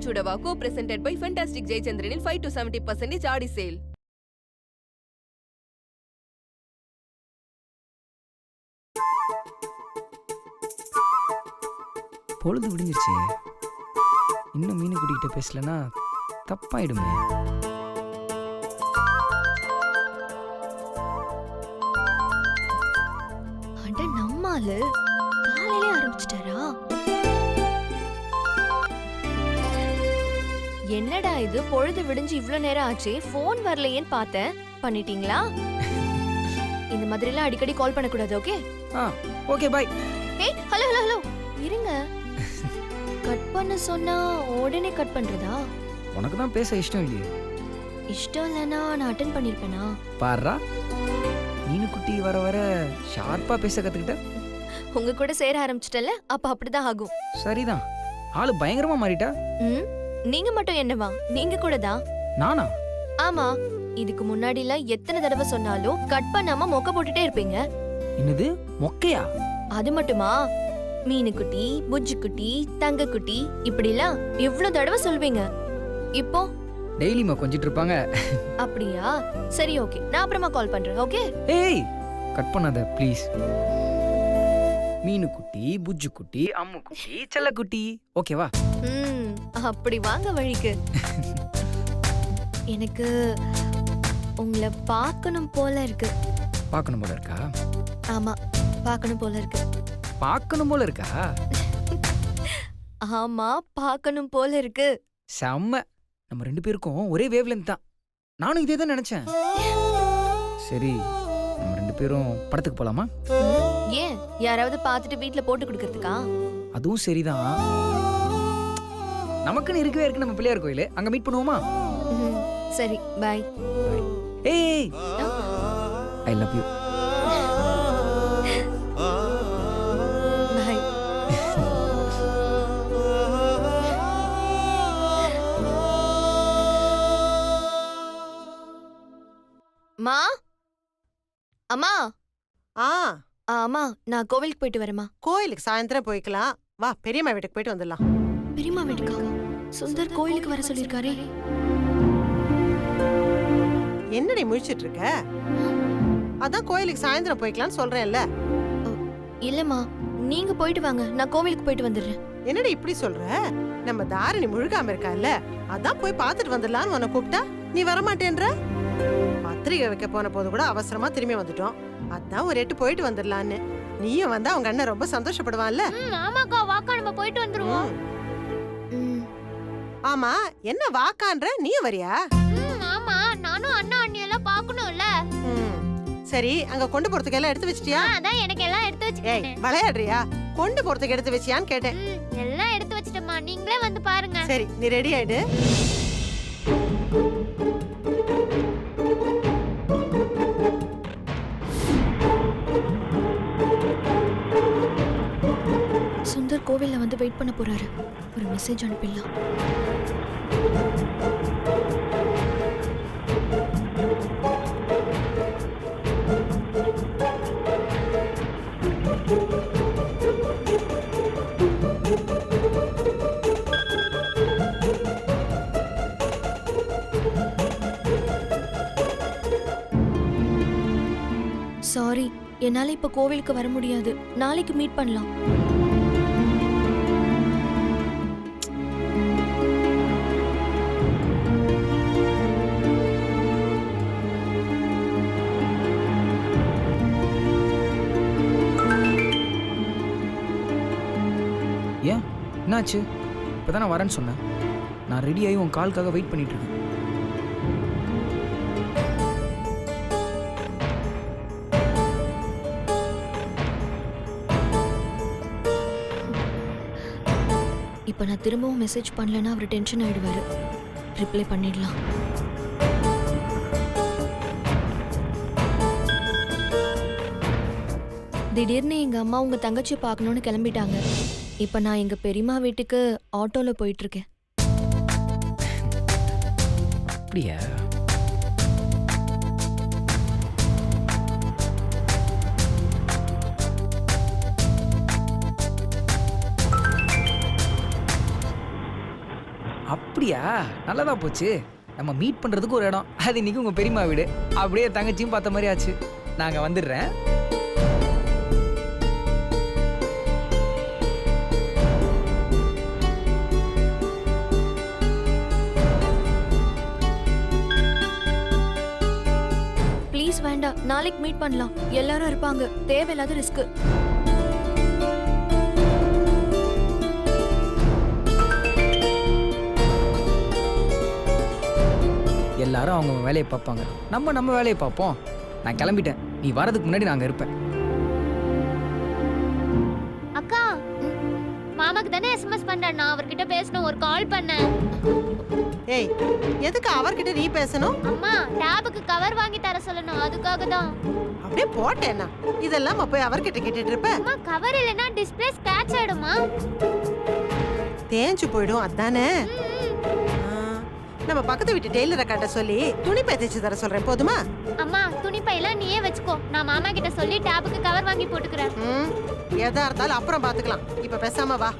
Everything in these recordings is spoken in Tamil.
Chudava co-presented by Fantastic Jayachandran in 5 to 70% Aadi sale. பொழுது விடிஞ்சிருச்சு. இன்னும் மீன் குடிக்கிட்ட பேசலன்னா தப்பாயிடுமே. அட நம்மால காலையிலே ஆரம்பிச்சிட்டாரா? என்னடா இது, பொழுது விடிஞ்சு இவ்ளோ நேரம் ஆச்சு, போன் வரலையேன்னு பார்த்தேன். பண்ணிட்டீங்களா? இந்த மாதிரி எல்லாம் அடிக்கடி கால் பண்ண கூடாது. Okay okay bye. ஏய் ஹலோ ஹலோ ஹலோ இருங்க. கட் பண்ண சொன்னா உடனே கட் பண்றதா? உனக்கு தான் பேச இஷ்டம் இல்லையே. இஷ்டம் இல்லைன்னா நான் அட்டென்ட் பண்ணிருப்பேனா? பாருடா, மீனு குட்டி வர வர ஷார்ப்பா பேச கத்துக்கிட்ட. உங்க கூட சேர ஆரம்பிச்சிட்டல, அப்ப அப்படிதான் ஆகும். சரிதான், ஆளு பயங்கரமா மாறிட்டா. நீங்க மட்டும் என்னவா, நீங்க கூட தான். நானா? ஆமா, இதுக்கு முன்னாடிலாம் எத்தனை தடவை சொன்னாலும் கட் பண்ணாம மொக்க போட்டுட்டே இருப்பீங்க. என்னது மொக்கையா? அது மட்டுமா, மீனுக்குட்டி, புஜ்ஜுக்குட்டி, தங்கக்குட்டி இப்படிலாம் எவ்வளவு தடவை சொல்வீங்க. இப்போ டெய்லிமா கொஞ்சிட்டு இருப்பாங்க. அப்படியா? சரி ஓகே, நான் அப்புறமா கால் பண்றேன். ஓகே? ஏய் கட் பண்ணாத ப்ளீஸ். மீனு குட்டி, புஜ்ஜு குட்டி, அம்மு குட்டி, செல்ல குட்டி, ஓகேவா? அப்படி வாங்க வழிக்கு. எனக்கு உங்களை பார்க்கணும் போல இருக்கு. பார்க்கணும் போல இருக்கா? ஆமா, பார்க்கணும் போல இருக்கு. பார்க்கணும் போல இருக்கா? ஆமா, பார்க்கணும் போல இருக்கு. செம்ம, நம்ம ரெண்டு பேருக்கும் ஒரே வேவ் லென்த் தான். நானும் இதே தான் நினைச்சேன். சரி, நம்ம ரெண்டு பேரும் படத்துக்கு போலாமா? ஏன், யாராவது பார்த்துட்டு வீட்ல போட்டு கொடுக்கறதுக்கா? அதுவும் சரிதான். நமக்குன்னு இருக்கவே இருக்கு நம்ம பிள்ளையார் கோயில், அங்க மீட் பண்ணுவோமா? சரி பை. ஏய் ஐ லவ் யூ. பை. மா, அம்மா. அம்மா, நான் கோவிலுக்கு போயிட்டு வரேம்மா. கோயிலுக்கு சாயந்தரம் போய்க்கலாம். வா, பெரியம்மா வீட்டுக்கு போயிட்டு வந்துடலாம். பெரியம்மா வீட்டுக்கா? சுந்தர் கோயிலுக்கு வர சொல்லிருக்காரே. என்னடி முழிச்சிட்டு இருக்க? அதான் கோயிலுக்கு சாயந்தரம் போய்க்கலாம்னு சொல்றேன்ல. இல்லம்மா, நீங்க போயிட்டு வாங்க, நான் கோவிலுக்கு போயிட்டு வந்துடுறேன். என்னடி இப்படி சொல்ற? நம்ம தாரணி முழுகாம இருக்கால, அதான் போய் பார்த்துட்டு வந்துடலான்னு உன்னை கூப்பிட்டா நீ வரமாட்டேன்ற. பத்திரிகை வைக்க போன போது கூட அவசரமா திரும்பி வந்துட்டோம். அதான் ஒரு எட்டு போயிட்டு வந்துடலான்னு. நீயும் வந்தா அவங்க அண்ணன் ரொம்ப சந்தோஷப்படுவான்ல. ஆமாக்கா, வாக்கா நம்ம போயிட்டு வந்துருவோம். ஆமா, என்ன வாக்கான்ற, நீயும் வரியா? ஆமா, நானும் அண்ணா அண்ணி எல்லாம் பார்க்கணும்ல. சரி, அங்க கொண்டு போறதுக்கு எல்லாம் எடுத்து வச்சிட்டியா? அதான் எனக்கு எல்லாம் எடுத்து வச்சிட்டேன். ஏய், விளையாடுறியா? கொண்டு போறதுக்கு எடுத்து வச்சியான்னு கேட்டேன். எல்லாம் எடுத்து வச்சிட்டேம்மா, நீங்களே வந்து பாருங்க. சரி, நீ ரெடி ஆயிடு. சுந்தர் கோவில்ல வந்து வெயிட் பண்ண போறாரு. ஒரு மெசேஜ் அனுப்பிடலாம். சாரி, என்னால இப்ப கோவிலுக்கு வர முடியாது. நாளைக்கு மீட் பண்ணலாம். ஏன், என்னாச்சு? இப்பதான் நான் வரேன்னு சொன்னேன். நான் ரெடியாகி உன் காலுக்காக வெயிட் பண்ணிட்டு இருக்கேன். இப்ப நான் திரும்பவும் மெசேஜ் பண்ணலன்னா அவர் டென்ஷன் ஆயிடுவாரு. ரிப்ளை பண்ணிடலாம். திடீர்னு எங்க அம்மா உங்க தங்கச்சி பார்க்கணும்னு கிளம்பிட்டாங்க. இப்ப நான் எங்க பெரியம்மா வீட்டுக்கு ஆட்டோல போயிட்டு இருக்கேன். அப்படியா? அப்படியா? நல்லதா போச்சு. நம்ம மீட் பண்றதுக்கு ஒரு இடம், அது இன்னைக்கு உங்க பெரியம்மா வீடு. அப்படியே தங்கச்சியும் பார்த்த மாதிரி ஆச்சு. நாங்க வந்துடுறேன். ப்ளீஸ் வேண்டாம், நாளைக்கு மீட் பண்ணலாம். எல்லாரும் இருப்பாங்க, தேவையில்லாத ரிஸ்க். எல்லாரும் அவங்க வேலையை பார்ப்பாங்க, நம்ம வேலையை பார்ப்போம். நான் கிளம்பிட்டேன். நீ வரதுக்கு முன்னாடி நாங்க இருப்பேன். அக்கா, மாமாக்கு தானே எஸ்எம்எஸ் பண்றேன், நான் அவர்கிட்ட பேசணும், ஒரு கால் பண்ணேன். ஏய், எதுக்கு அவர்கிட்ட நீ பேசணும்? அம்மா, டேபுக்கு கவர் வாங்கி தர சொல்லணும், அதுக்காக தான். அப்படியே போட்டேன்னா இதெல்லாம் போய் அவர்கிட்ட கேட்டுட்டு இருப்ப. அம்மா, கவர் இல்லைன்னா டிஸ்பிளே ஸ்கிராட்ச் ஆயிடுமா? தேஞ்சு போயிடும், அதானே. நம்ம பக்கத்து வீட்டு டெய்லரை கட்ட சொல்லி துணி பை தைச்சு தர சொல்றேன், போதுமா? அம்மா, துணி பையெல்லாம் நீயே வச்சுக்கோ, நான் மாமா கிட்ட சொல்லி டேபுக்கு கவர் வாங்கி போட்டுக்கிறேன். எதா இருந்தாலும் அப்புறம் பாத்துக்கலாம், இப்ப பேசாம வா.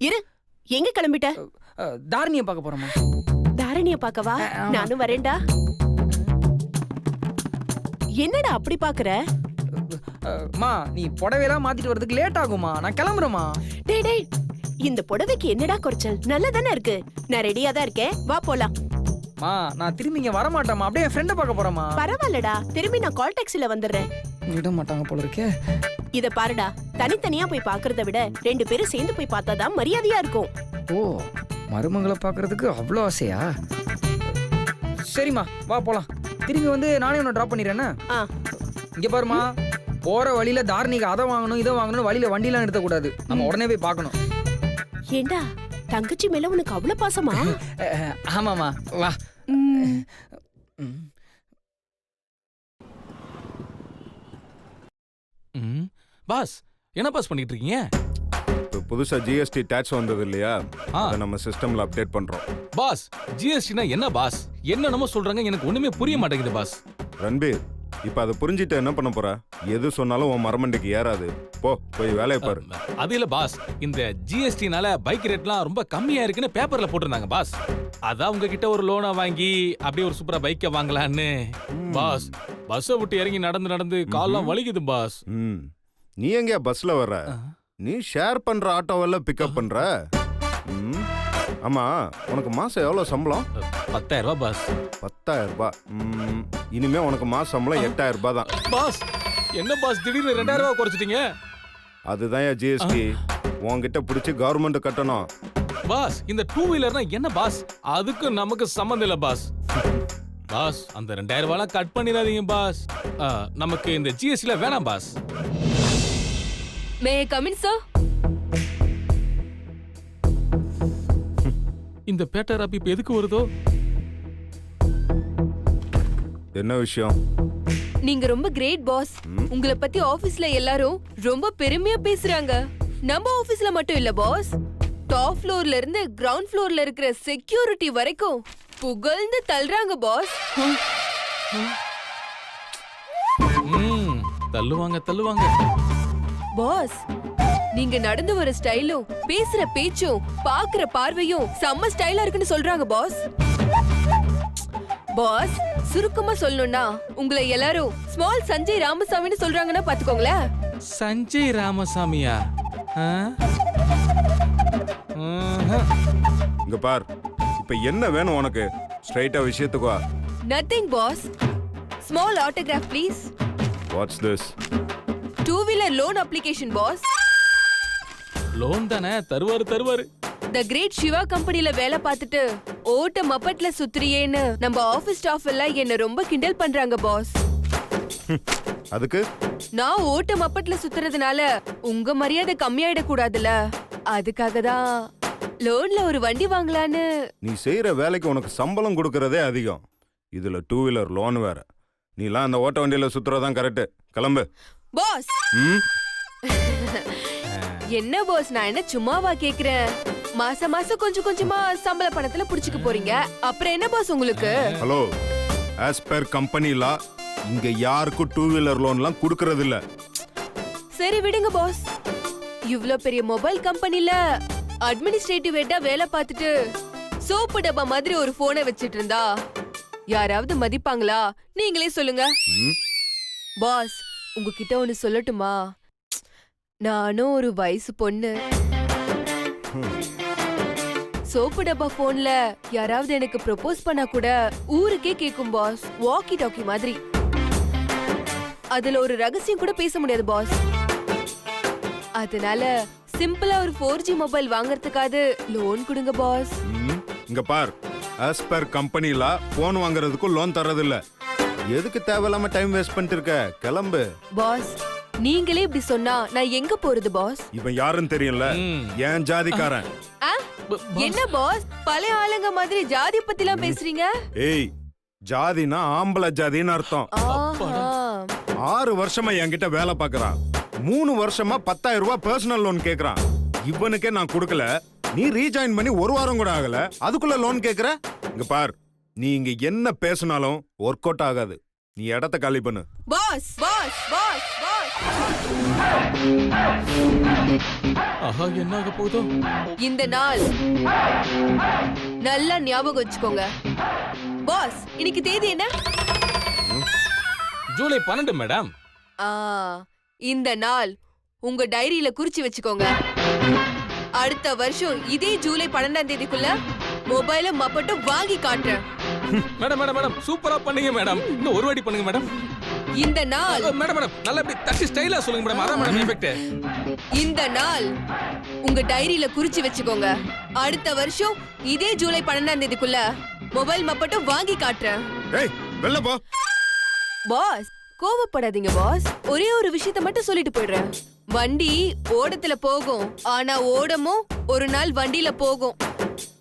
இரு, எங்க கிளம்பிட்ட? தாரணியை பார்க்க போறோமா? தாரணிய பாக்கவா? ஆமா. நானும் வரேன்டா. என்னடா அப்படி பாக்குற? மா, நீ புடவையெல்லாம் மாத்திட்டு வரதுக்கு லேட் ஆகுமா? நான் கிளம்புறேமா. டேய் டேய், இந்த புடவைக்கு என்னடா குறைச்சல்? நல்லதானே இருக்கு. நான் ரெடியா தான் இருக்கேன், வா போலாம். மா, நான் திரும்பி இங்க வர மாட்டேமா. அப்படியே என் ஃப்ரெண்டை பார்க்க போறேமா. பரவாயில்லடா, திரும்பி நான் கால் டாக்ஸில வந்துடுறேன். விட மாட்டாங்க போல இருக்கே. இத பாருடா, தனித்தனியா போய் பாக்குறத விட 2 பேரும் சேர்ந்து போய் பார்த்தாதான் மரியாதையா இருக்கும். ஓ, மருமகளை பார்க்கறதுக்கு அவ்வளோ ஆசையா? சரிம்மா, வா போலாம். திரும்பி வந்து நானே உன்னை ட்ராப் பண்ணிடுறேன்னா. ஆ. இங்க பாருமா, போற வழியில தாரணிக்கு அதை வாங்கணும் இதை வாங்கணும் வழியில வண்டிலாம் நிறுத்தக்கூடாது. நம்ம உடனே போய் பார்க்கணும். ஏண்டா, தங்கச்சி மேல உனக்கு அவ்வளவு பாசமா? ஆமாமா, வா. ம். பாஸ், என்ன பாஸ் பண்ணிட்டு இருக்கீங்க? இப்போ புதுசா ஜிஎஸ்டி டாக்ஸ் வந்தது இல்லையா, அதை நம்ம சிஸ்டம்ல அப்டேட் பண்றோம். பாஸ், ஜிஎஸ்டினா என்ன பாஸ்? என்னென்னமோ சொல்றாங்க, எனக்கு ஒண்ணுமே புரிய மாட்டேங்குது பாஸ். ரன்பீர், இப்ப அதை புரிஞ்சுட்டு என்ன பண்ண போற? எது சொன்னாலும் உன் மரமண்டைக்கு ஏறாது. போய் வேலையை பாரு. அது இல்ல பாஸ், இந்த ஜிஎஸ்டினால பைக் ரேட்லாம் ரொம்ப கம்மியா இருக்குன்னு பேப்பர்ல போட்டிருந்தாங்க பாஸ். அதான் உங்ககிட்ட ஒரு லோனை வாங்கி அப்படியே ஒரு சூப்பரா பைக்கை வாங்கலான்னு. பாஸ், பஸ்ஸை விட்டு இறங்கி நடந்து நடந்து கால்லாம் வலிக்குது பாஸ். நீ எங்க பஸ்ல வர்ற? நீ ஷேர் பண்ற ஆட்டோவெல்லாம் பிக்கப் பண்ற. ஆமா, உனக்கு மாசம் எவ்வளவு சம்பளம்? 10,000 ரூபாய் பாஸ். 10,000 ரூபாய். இனிமே உனக்கு மாச சம்பளம் 8,000 ரூபாய் தான். பாஸ், என்ன பாஸ் திடீர்னு 2,000 ரூபாய் குறைச்சிட்டீங்க? அதுதான் ஜிஎஸ்டி. உன்கிட்ட பிடிச்சி கவர்மெண்ட் கட்டணும். பாஸ், இந்த 2 வீலர்னா என்ன பாஸ்? அதுக்கு நமக்கு சம்மந்தம் இல்ல பாஸ். பாஸ், அந்த 2,000 ரூபாய் கட் பண்ணிடாதீங்க பாஸ். நமக்கு இந்த ஜிஎஸ்டில வேணாம் boss. May I come in sir? இந்த பேட்டர் ஆப் இப்ப எதுக்கு வருதோ? என்ன விஷயம்? நீங்க ரொம்ப கிரேட் பாஸ். உங்களை பத்தி ஆபீஸ்ல எல்லாரும் ரொம்ப பெருமையா பேசுறாங்க. நம்ம ஆபீஸ்ல மட்டும் இல்ல பாஸ், டாப் ஃப்ளோர்ல இருந்து கிரவுண்ட் ஃப்ளோர்ல இருக்கிற செக்யூரிட்டி வரைக்கும் புகழ்ந்து தள்ளுறாங்க பாஸ். தள்ளுவாங்க தள்ளுவாங்க. பாஸ், நீங்க நடந்து வர ஸ்டைலும் பேசுற பேச்சும் பாக்குற பார்வையும் செம்ம ஸ்டைலா இருக்குன்னு சொல்றாங்க பாஸ். பாஸ், சுருக்கமா சொல்லணும்னா உங்களை எல்லாரும் ஸ்மால் சஞ்சய் ராமசாமின்னு சொல்றாங்கன்னா பாத்துக்கோங்களேன். சஞ்சய் ராமசாமியா? இங்க பார், இப்ப என்ன வேணும் உனக்கு? ஸ்ட்ரைட்டா விஷயத்துக்கு வா. Nothing boss. Small autograph please. What's this? 2 wheeler loan application boss. Loan தானே, தருவாரு. த கிரேட் சிவா கம்பெனில வேலை பார்த்துட்டு ஓட்ட மப்பட்ல சுத்துறியேன்னு நம்ம ஆபீஸ் ஸ்டாஃப் எல்லாம் என்ன ரொம்ப கிண்டல் பண்றாங்க பாஸ். அதுக்கு நான் ஓட்ட மப்பட்ல சுத்துறதுனால உங்க மரியாதை கம்மியாயிட கூடாதுல, அதுக்காக தான் லோன்ல ஒரு வண்டி வாங்கலான்னு. நீ செய்யற வேலைக்கு உனக்கு சம்பளம் கொடுக்கறதே அதிகம், இதுல 2 வீலர் லோன் வேற. நீலாம் அந்த ஓட்ட வண்டியில சுத்துறதான் கரெக்ட். கிளம்பு பாஸ். என்ன பாஸ், நான் என்ன சும்மாவா கேக்குறேன்? மாசம் மாசம் கொஞ்சம் கொஞ்சமா சம்பள பணத்துல புடிச்சுக்க போறீங்க, அப்புறம் என்ன பாஸ் உங்களுக்கு? ஹலோ, ஆஸ் பெர் கம்பெனி லா இங்க யாருக்கும் 2 வீலர் லோன்லாம் கொடுக்கறது இல்ல. சரி விடுங்க பாஸ். இவ்ளோ பெரிய மொபைல் கம்பெனில அட்மினிஸ்ட்ரேட்டிவ் ஹெட்டா வேலை பார்த்துட்டு சோப்பு டப்பா மாதிரி ஒரு போனை வச்சிட்டு இருந்தா யாராவது மதிப்பாங்களா? நீங்களே சொல்லுங்க. ம், பாஸ், உங்ககிட்ட ஒன்னு சொல்லட்டுமா? நானும் ஒரு வயசு பொண்ணு. சோப்பு டப்பா போன்ல யாராவது எனக்கு ப்ரொபோஸ் பண்ணா கூட ஊருக்கே கேக்கும் பாஸ். வாக்கி டாக்கி மாதிரி. அதுல ஒரு ரகசியம் கூட பேச முடியாது பாஸ். அதனால சிம்பிளா ஒரு 4G மொபைல் வாங்குறதுக்காவது லோன் கொடுங்க பாஸ். ம். இங்க பார், as per கம்பெனில போன் வாங்குறதுக்கு லோன் தரது இல்ல. எதுக்கு தேவையில்லாம டைம் வேஸ்ட் பண்ணிட்டு இருக்க? கிளம்பு. பாஸ், நீங்களே இப்படி சொன்னா நான் எங்க போறது பாஸ்? இவன் யாருன்னு தெரியல. ம். ஏன் ஜாதிக்காரன். ஆ? என்ன பாஸ், பழைய ஆளுங்க மாதிரி ஜாதி பத்திலாம் பேசுறீங்க? ஏய், ஜாதினா ஆம்பளை ஜாதின்னு அர்த்தம். ஆஹா. 6 வருஷமா என்கிட்ட வேலை பார்க்கறான். 3 வருஷமா 10,000 ரூபாய் பர்சனல் லோன் கேக்குறான். இவனுக்கே நான் கொடுக்கல. நீ ரீஜாயின் பண்ணி 1 வாரம் கூட ஆகல, அதுக்குள்ள லோன் கேக்குற? இங்க பார், நீ இங்க என்ன பேசினாலும் ஒர்க் அவுட் ஆகாது. நீ இடத்த காலி பண்ணு. பாஸ் பாஸ் பாஸ் பாஸ், ஆஹா, என்ன ஆக போதோ? இந்த நாள் நல்லா ஞாபகம் வச்சுக்கோங்க. பாஸ், இன்னைக்கு தேதி என்ன? ஜூலை 12 மேடம். ஆ, இந்த நாள் உங்க டைரியில குறிச்சு வச்சுக்கோங்க. அடுத்த வருஷம் இதே ஜூலை 12ஆம் தேதிக்குள்ள மொபைல மப்பட்டும் வாங்கி காட்டுறேன். மேடம் மேடம் மேடம் சூப்பரா பண்ணீங்க மேடம். இன்னும் ஒரு வாட்டி பண்ணுங்க மேடம். இந்த நாள் மேடம் மேடம் நல்லா இப்படி தட்டி ஸ்டைலா சொல்லுங்க மேடம். அதான் மேடம் எஃபெக்ட். இந்த நாள் உங்க டைரியில குறிச்சு வச்சுக்கோங்க. அடுத்த வருஷம் இதே ஜூலை 12ஆம் தேதிக்குள்ள மொபைல் மப்பட்டும் வாங்கி காட்டுறேன். ஏய், வெளில போ. பாஸ், கோவப்படாதீங்க பாஸ். ஒரே ஒரு விஷயத்த மட்டும் சொல்லிட்டு போயிடுறேன். வண்டி ஓடத்துல போகும், ஆனா ஓடமும் ஒரு நாள் வண்டியில போகும்.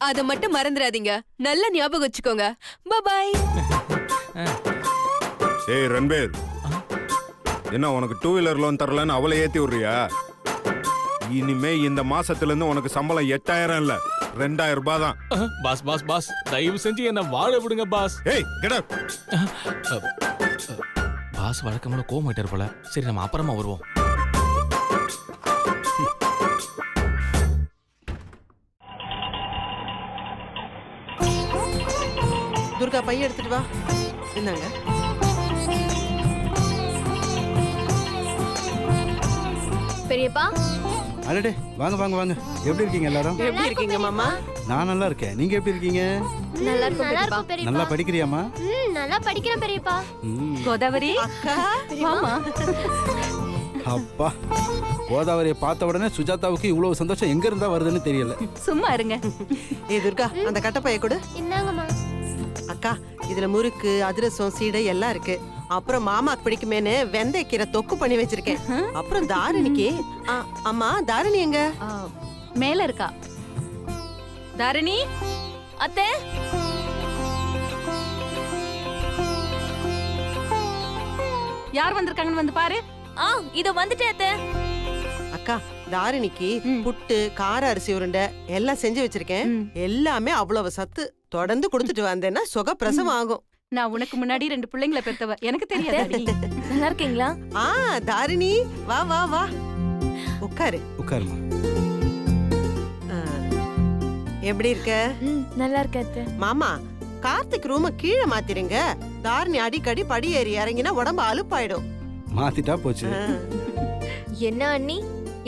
அத மட்டும் மறந்துடாதீங்க. நல்ல ஞாபகம் வச்சுக்கோங்க. பாய். ஏய் ரன்பீர், என்ன உனக்கு 2 வீலர் லோன் தரலன்னு அவளை ஏத்தி விடுறியா? இனிமே இந்த மாசத்துல இருந்து உனக்கு சம்பளம் 8,000 இல்ல 2,000 ரூபாய் தான். பாஸ் பாஸ் பாஸ் தயவு செஞ்சு என்ன வாழ விடுங்க பாஸ். ஏய், கெட் அப். பாஸ் வழக்கமான கோவமாயிட்டார் போல. சரி, நம்ம அப்புறமா வருவோம். துர்கா, பைய எடுத்துட்டு வா. என்னங்க? பெரியப்பா, அடடே, வாங்க வாங்க வாங்க. எப்படி இருக்கீங்க எல்லாரும்? எப்படி இருக்கீங்க மாமா? நான் நல்லா இருக்கேன். நீங்க எப்படி இருக்கீங்க? நல்லா இருக்கும் நல்லா பெரியப்பா. இருக்கும் பெரியப்பா. நல்லா படிக்கிறியாமா? நல்லா படிக்கிறேன் பெரியப்பா. ம். கோதாவரி, அக்கா, மாமா. அப்பா, கோதாவரியை பார்த்த உடனே சுஜாதாவுக்கு இவ்வளவு சந்தோஷம் எங்க இருந்தா வருதுன்னு தெரியல. சும்மா இருங்க. ஏய் துர்கா, அந்த கட்டப்பைய கொடு. இந்தாங்கம்மா. அக்கா, இதுல முறுக்கு, அதிரசம், சீடை எல்லாம் இருக்கு. அப்புறம் மாமாக்கு பிடிக்குமேனு வெந்தயக்கீரை தொக்கு பண்ணி வச்சிருக்கேன். அப்புறம் தாரணிக்கு. அம்மா, தாரணி எங்க? மேல இருக்கா. தாரணி அத்தை. யார் வந்திருக்காங்கன்னு வந்து பாரு. இத வந்துட்டேன் அத்தை. அக்கா, தாரணிக்கு புட்டு, கார அரிசி உருண்டை எல்லாம் செஞ்சு வச்சிருக்கேன். எல்லாமே அவ்வளவு சத்து. தொடர்ந்து கொடுத்துட்டு வந்தேன்னா சுகப்பிரசவம் ஆகும். நான் உனக்கு முன்னாடி 2 பிள்ளைங்களை பெத்தவ. எனக்கு தெரியாது. நல்லா இருக்கீங்களா? தாரிணி, வா வா வா, உட்காரு. உட்காருமா. ஆ, எப்படி இருக்க? நல்லா இருக்கேன் அத்தை. மாமா, கார்த்திக் ரூம கீழே மாத்திருங்க. தாரிணி அடிக்கடி படி ஏறி இறங்கினா உடம்பு அலுப்பாயிடும். மாத்திட்டா போச்சு. ஆ. என்ன அண்ணி,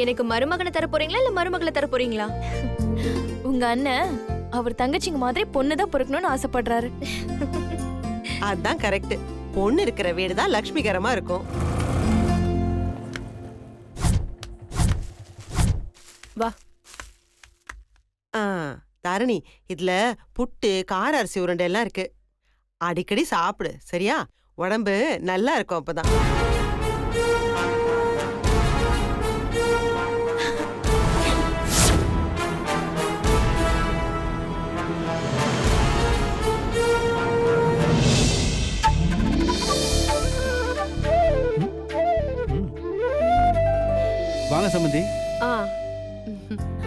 எனக்கு மருமகனை தர போறீங்களா இல்ல மருமகளை தர போறீங்களா? உங்க அண்ணன் அவர் தங்கச்சிங்க மாதிரி பொண்ணுதான் பிறக்கணும்னு ஆசைப்படுறாரு. அதான் கரெக்ட். பொண்ணு இருக்கிற வீடு தான் லட்சுமிகரமா இருக்கும். வா. தாரணி, இதுல புட்டு, கார அரிசி உருண்டை எல்லாம் இருக்கு. அடிக்கடி சாப்பிடு, சரியா? உடம்பு நல்லா இருக்கும் அப்பதான். வாங்க சம்பந்தி.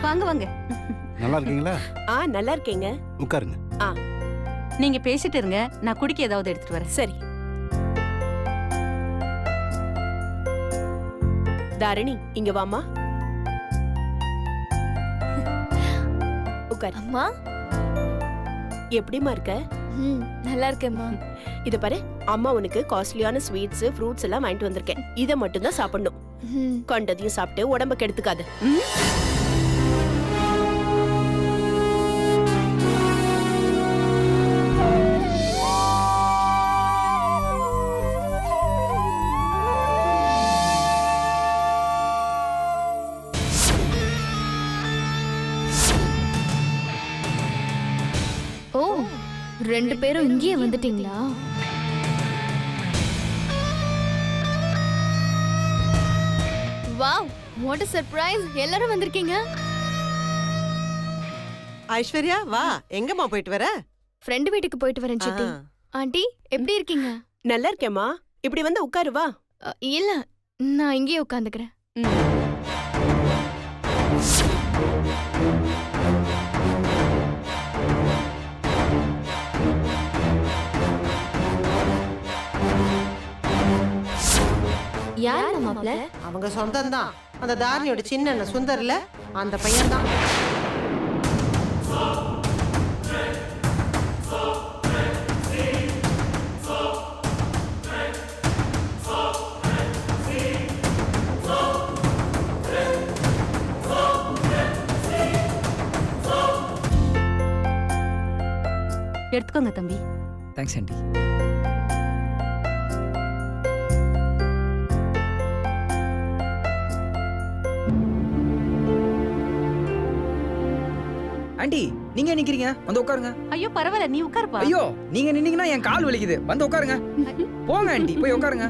வாங்க வாங்க. நல்லா இருக்கீங்களா? நல்லா இருக்கீங்க. உட்காருங்க. நீங்க பேசிட்டு இருங்க, நான் குடிக்க ஏதாவது எடுத்துட்டு வரேன். சரி. தாரணி இங்க வாமா. உட்கார். அம்மா. எப்படிமா இருக்க? நல்லா இருக்கேம்மா. இத பாரு, அம்மா உனக்கு காஸ்ட்லியான ஸ்வீட்ஸ் ஃப்ரூட்ஸ் எல்லாம் வாங்கிட்டு வந்திருக்கேன். இத மட்டும் தான் சாப்பிடணும். கண்டதையும் சாப்பிட்டு உடம்ப கெடுத்துக்காத. ஓ, 2 பேரும் இங்கேயே வந்துட்டீங்களா? Wow, what a surprise. எல்லாரும் வந்திருக்கீங்க. ஐஸ்வர்யா வா, எங்கம்மா போயிட்டு வர? ஃப்ரெண்ட் வீட்டுக்கு போயிட்டு வரேன் சித்தி. ஆண்டி எப்படி இருக்கீங்க? நல்லா இருக்கேம்மா. இப்படி வந்து உட்காரு வா. இல்ல, நான் இங்கேயே உட்காந்துக்கிறேன். யார் மாப்ள? அவங்க சொந்தம்தான். அந்த தாரணியோட சின்ன அண்ணன் சுந்தர்ல அந்த பையன்தான். எடுத்துக்கோங்க தம்பி. Thanks aunty. ஆண்டி நீங்க நிக்கிறீங்க, வந்து உட்காருங்க. ஐயோ பரவாயில்ல, நீ உட்காருப்பா. ஐயோ நீங்க நின்னீங்கன்னா என் கால் வலிக்குது, வந்து உட்காருங்க. போங்க ஆண்டி, போய் உட்காருங்க.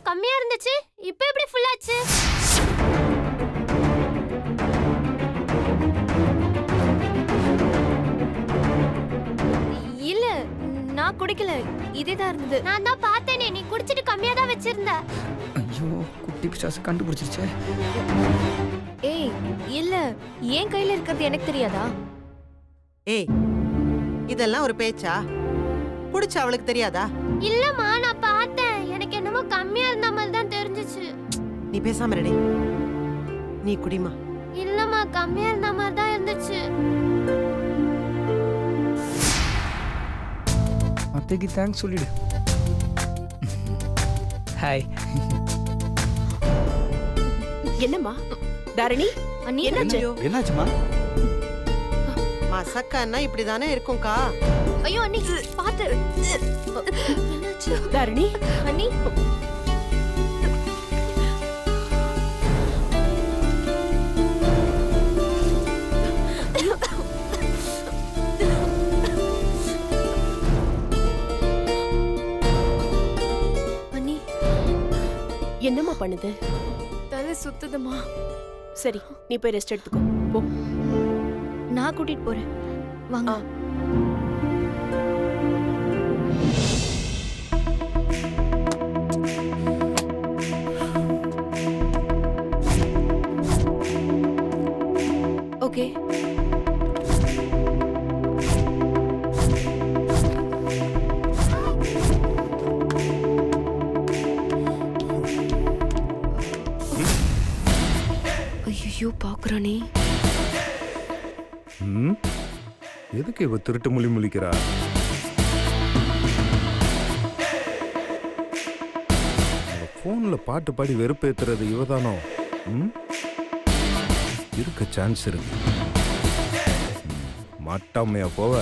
கம்மியா இருந்துச்சு, இப்போ எப்படி ஃபுல் ஆச்சு? இல்ல, நான் குடிக்கல, இதேதான் இருந்தது. நான் தான் பார்த்தேனே, நீ குடிச்சிட்டு கம்மியா தான் வச்சிருந்த. ஐயோ குட்டி பிசாசு கண்டுபிடிச்சிருச்சே. ஏய் இல்ல, ஏன் கையில இருக்கிறது எனக்கு தெரியாதா? ஏய் இதெல்லாம் ஒரு பேச்சா? குடிச்ச அவளுக்கு தெரியாதா? இல்லம்மா, நான் பார்த்தேன், எனக்கு என்னமோ கம்மியா இருந்த மாதிரி தான் தெரிஞ்சுச்சு. நீ பேசாம ரெடி, நீ குடிமா. இல்லம்மா, கம்மியா இருந்த மாதிரி தான் இருந்துச்சு. அத்தைக்கு தேங்க்ஸ் சொல்லிடு. ஹாய். என்னம்மா தாரணி, அண்ணி என்னாச்சு? என்னாச்சுமா? மசக்கன்னா இப்படிதானே இருக்கும்க்கா. ஐயோ அண்ணி பாத்து. என்னாச்சு தாரணி? அண்ணி அண்ணி என்னம்மா பண்ணுது? தலை சுத்துதுமா. சரி, நீ போய் ரெஸ்ட் எடுத்துக்கோ போ. நான் கூட்டிட்டு போறேன், வாங்க. ஓகே. ஐயோ பாக்குறானே. ம் எதுக்கு இவ திருட்டு மொழி முழிக்கிறா? போன்ல பாட்டு பாடி வெறுப்பேத்துறது இவதானோ? ம் இருக்க சான்ஸ் இருக்கு. மாட்டாமையா போவ?